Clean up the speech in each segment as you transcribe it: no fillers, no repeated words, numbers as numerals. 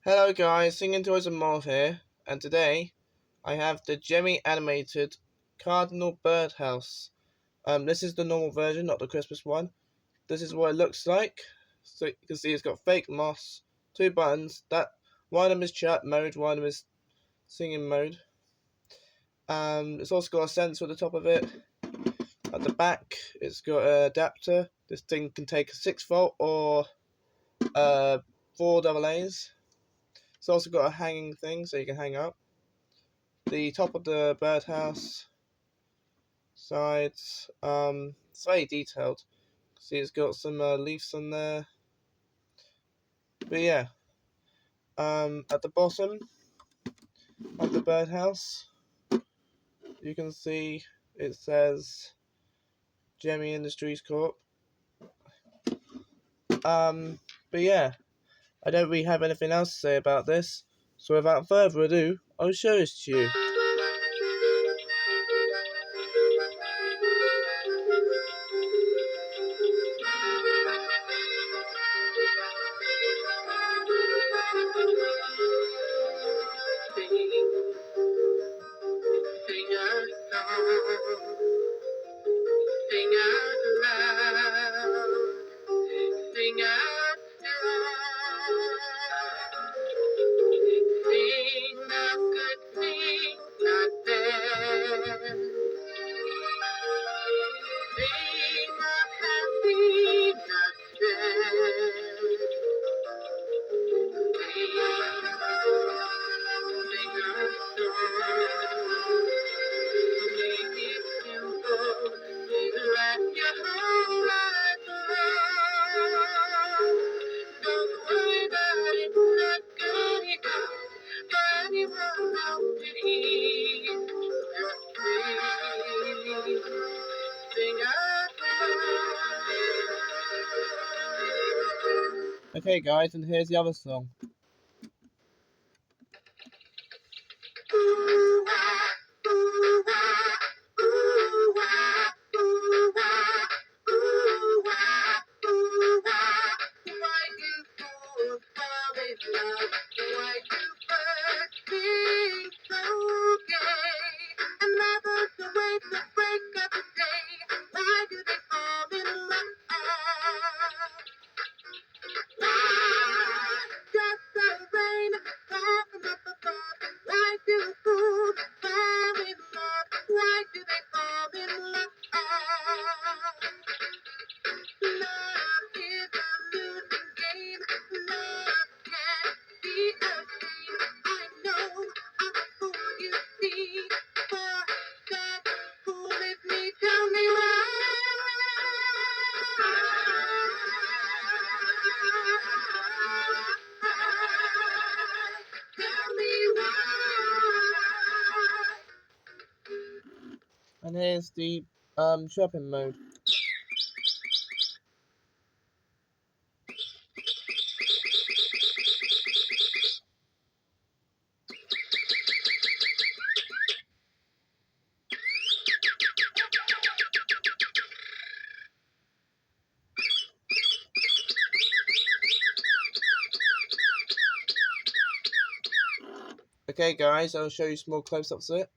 Hello guys, Singing Toys and More here, and today I have the Gemmy animated Cardinal birdhouse. This is the normal version, not the Christmas one. This is what it looks like. So you can see it's got fake moss, two buttons. That one of them is chat mode, one of them is singing mode. It's also got a sensor at the top of it. At the back, it's got an adapter. This thing can take a 6-volt or 4 AA's. It's also got a hanging thing so you can hang up. The top of the birdhouse sides, it's very detailed. See, it's got some leaves on there. But yeah, at the bottom of the birdhouse, you can see it says Gemmy Industries Corp. But yeah, I don't really have anything else to say about this. So without further ado, I'll show this to you. Sing out loud, sing out loud, sing the good things not bad, sing the happy not sad, sing a song, make it simple. Let your whole life long. Don't worry about it, not gonna go for anyone out to eat. Sing out loud. Okay guys, and here's the other song. Why do birds sing so gay? And lovers wait to break up the day. Why do they fall in love? Why does the rain fall from up above? Why do fools fall in love? Why do they fall in love? Love is a losing game. Love can't be a game. I know I'm a fool, you see. For that fool is me. Tell me why. Tell me why. And here's the shopping mode. Okay guys, I'll show you some more close-ups of it.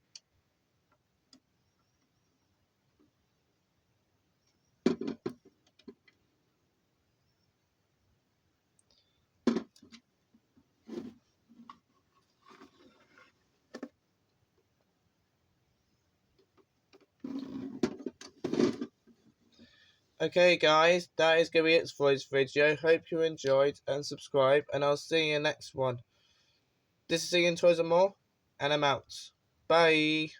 Okay guys, that is going to be it for this video. Hope you enjoyed and subscribe, and I'll see you in the next one. This is Singing Toys and More, and I'm out. Bye.